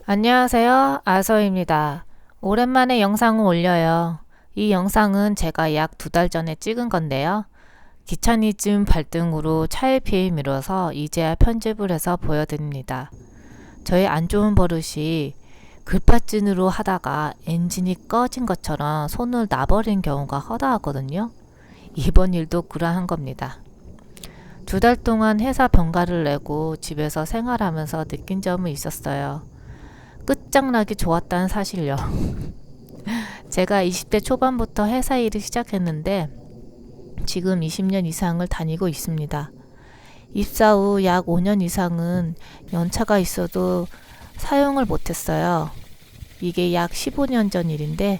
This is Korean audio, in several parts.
안녕하세요. 아서입니다. 오랜만에 영상을 올려요. 이 영상은 제가 약 2달 전에 찍은 건데요. 귀차니즘 발등으로 차일피일 미뤄서 이제야 편집을 해서 보여드립니다. 저의 안 좋은 버릇이 글파진으로 하다가 엔진이 꺼진 것처럼 손을 놔버린 경우가 허다하거든요. 이번 일도 그러한 겁니다. 2달 동안 회사 병가를 내고 집에서 생활하면서 느낀 점은 있었어요. 끝장나기 좋았다는 사실요. 제가 20대 초반부터 회사 일을 시작했는데 지금 20년 이상을 다니고 있습니다. 입사 후 약 5년 이상은 연차가 있어도 사용을 못했어요. 이게 약 15년 전 일인데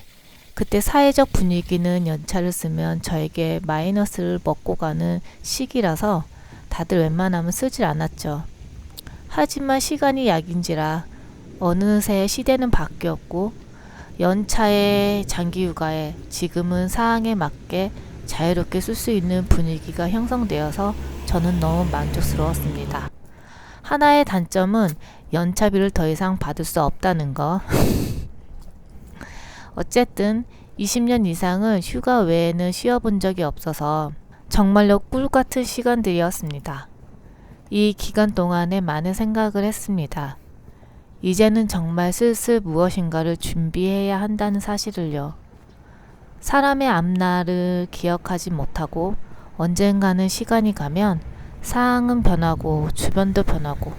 그때 사회적 분위기는 연차를 쓰면 저에게 마이너스를 먹고 가는 시기라서 다들 웬만하면 쓰질 않았죠. 하지만 시간이 약인지라 어느새 시대는 바뀌었고 연차에 장기휴가에 지금은 사항에 맞게 자유롭게 쓸 수 있는 분위기가 형성되어서 저는 너무 만족스러웠습니다. 하나의 단점은 연차비를 더 이상 받을 수 없다는 거. 어쨌든 20년 이상은 휴가 외에는 쉬어본 적이 없어서 정말로 꿀같은 시간들이었습니다. 이 기간 동안에 많은 생각을 했습니다. 이제는 정말 슬슬 무엇인가를 준비해야 한다는 사실을요. 사람의 앞날을 기억하지 못하고 언젠가는 시간이 가면 상황은 변하고 주변도 변하고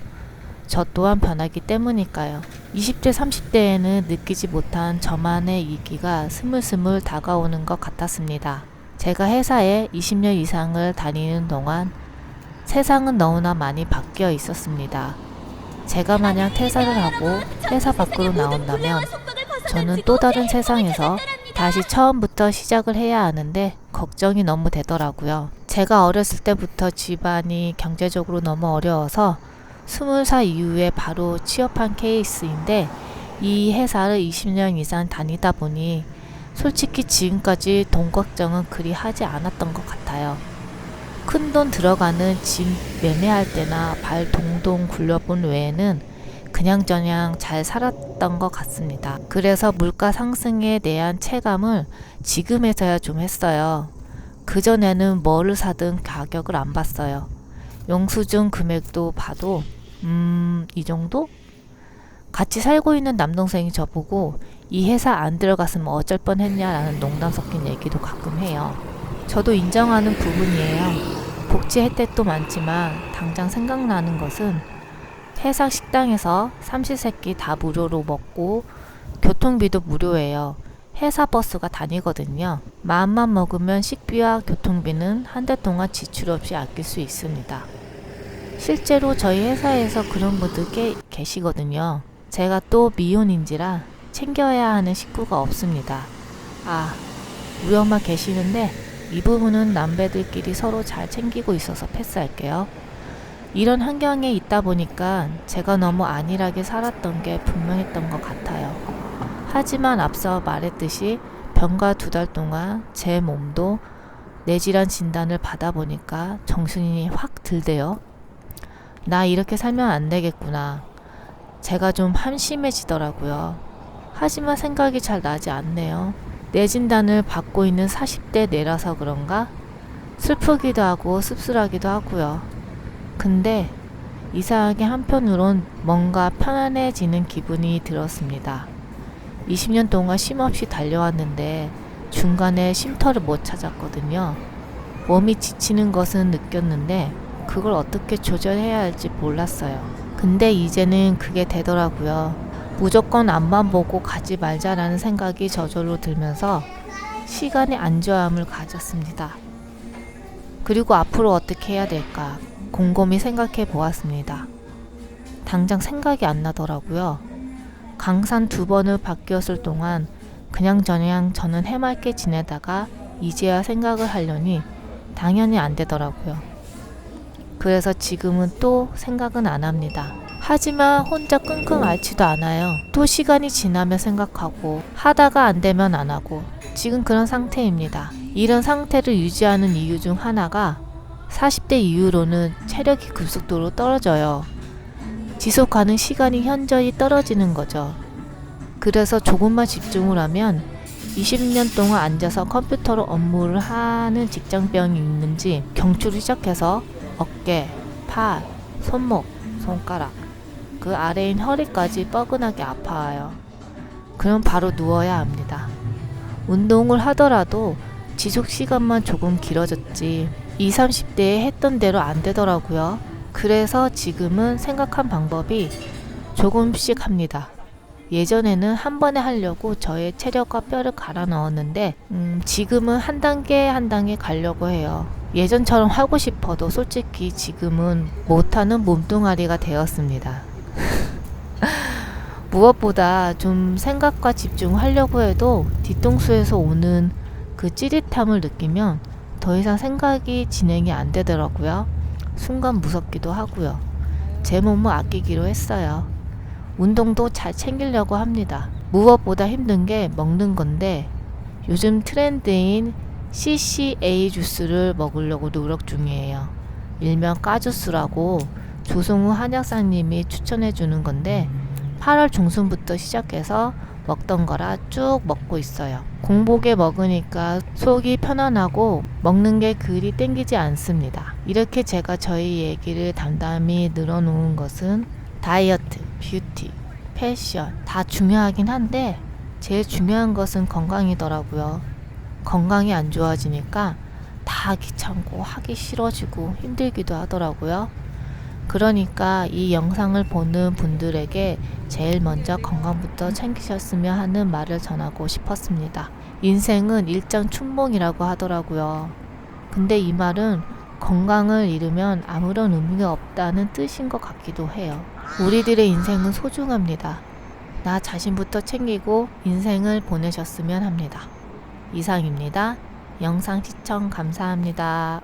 저 또한 변하기 때문일까요. 20대 30대에는 느끼지 못한 저만의 위기가 스물스물 다가오는 것 같았습니다. 제가 회사에 20년 이상을 다니는 동안 세상은 너무나 많이 바뀌어 있었습니다. 제가 만약 퇴사를 하고 회사 밖으로 나온다면 저는 또 다른 세상에서 다시 처음부터 시작을 해야 하는데 걱정이 너무 되더라고요. 제가 어렸을 때부터 집안이 경제적으로 너무 어려워서 20살 이후에 바로 취업한 케이스인데 이 회사를 20년 이상 다니다 보니 솔직히 지금까지 돈 걱정은 그리 하지 않았던 것 같아요. 큰돈 들어가는 집 매매할 때나 발 동동 굴려본 외에는 그냥저냥 잘 살았던 것 같습니다. 그래서 물가 상승에 대한 체감을 지금에서야 좀 했어요. 그전에는 뭐를 사든 가격을 안 봤어요. 영수증 금액도 봐도 이 정도? 같이 살고 있는 남동생이 저보고 이 회사 안 들어갔으면 어쩔 뻔했냐라는 농담 섞인 얘기도 가끔 해요. 저도 인정하는 부분이에요. 복지 혜택도 많지만 당장 생각나는 것은 회사 식당에서 삼시세끼 다 무료로 먹고 교통비도 무료예요. 회사 버스가 다니거든요. 마음만 먹으면 식비와 교통비는 한 달 동안 지출 없이 아낄 수 있습니다. 실제로 저희 회사에서 그런 분들 계시거든요. 제가 또 미혼인지라 챙겨야 하는 식구가 없습니다. 우리 엄마 계시는데 이 부분은 남배들끼리 서로 잘 챙기고 있어서 패스할게요. 이런 환경에 있다 보니까 제가 너무 안일하게 살았던 게 분명했던 것 같아요. 하지만 앞서 말했듯이 병가 2달 동안 제 몸도 뇌질환 진단을 받아보니까 정신이 확 들대요. 나 이렇게 살면 안 되겠구나. 제가 좀 한심해지더라고요. 하지만 생각이 잘 나지 않네요. 뇌 진단을 받고 있는 40대 뇌라서 그런가? 슬프기도 하고 씁쓸하기도 하고요. 근데 이상하게 한편으론 뭔가 편안해지는 기분이 들었습니다. 20년 동안 쉼없이 달려왔는데 중간에 쉼터를 못 찾았거든요. 몸이 지치는 것은 느꼈는데 그걸 어떻게 조절해야 할지 몰랐어요. 근데 이제는 그게 되더라고요. 무조건 앞만 보고 가지 말자라는 생각이 저절로 들면서 시간의 안주함을 가졌습니다. 그리고 앞으로 어떻게 해야 될까 곰곰이 생각해 보았습니다. 당장 생각이 안 나더라고요. 강산 2번을 바뀌었을 동안 그냥저냥 저는 해맑게 지내다가 이제야 생각을 하려니 당연히 안 되더라고요. 그래서 지금은 또 생각은 안 합니다. 하지만 혼자 끙끙 앓지도 않아요. 또 시간이 지나면 생각하고 하다가 안 되면 안 하고 지금 그런 상태입니다. 이런 상태를 유지하는 이유 중 하나가 40대 이후로는 체력이 급속도로 떨어져요. 지속하는 시간이 현저히 떨어지는 거죠. 그래서 조금만 집중을 하면 20년 동안 앉아서 컴퓨터로 업무를 하는 직장병이 있는지 경추를 시작해서 어깨, 팔, 손목, 손가락, 그 아래인 허리까지 뻐근하게 아파요. 그럼 바로 누워야 합니다. 운동을 하더라도 지속 시간만 조금 길어졌지 20, 30대에 했던 대로 안 되더라고요. 그래서 지금은 생각한 방법이 조금씩 합니다. 예전에는 한 번에 하려고 저의 체력과 뼈를 갈아 넣었는데 지금은 한 단계 한 단계 가려고 해요. 예전처럼 하고 싶어도 솔직히 지금은 못하는 몸뚱아리가 되었습니다. 무엇보다 좀 생각과 집중하려고 해도 뒤통수에서 오는 그 찌릿함을 느끼면 더 이상 생각이 진행이 안 되더라고요. 순간 무섭기도 하고요. 제 몸을 아끼기로 했어요. 운동도 잘 챙기려고 합니다. 무엇보다 힘든 게 먹는 건데 요즘 트렌드인 CCA 주스를 먹으려고 노력 중이에요. 일명 까주스라고 조성우 한약사님이 추천해 주는 건데 8월 중순부터 시작해서 먹던 거라 쭉 먹고 있어요. 공복에 먹으니까 속이 편안하고 먹는 게 그리 땡기지 않습니다. 이렇게 제가 저희 얘기를 담담히 늘어놓은 것은 다이어트, 뷰티, 패션 다 중요하긴 한데 제일 중요한 것은 건강이더라고요. 건강이 안 좋아지니까 다 귀찮고 하기 싫어지고 힘들기도 하더라고요. 그러니까 이 영상을 보는 분들에게 제일 먼저 건강부터 챙기셨으면 하는 말을 전하고 싶었습니다. 인생은 일장춘몽이라고 하더라고요. 근데 이 말은 건강을 잃으면 아무런 의미가 없다는 뜻인 것 같기도 해요. 우리들의 인생은 소중합니다. 나 자신부터 챙기고 인생을 보내셨으면 합니다. 이상입니다. 영상 시청 감사합니다.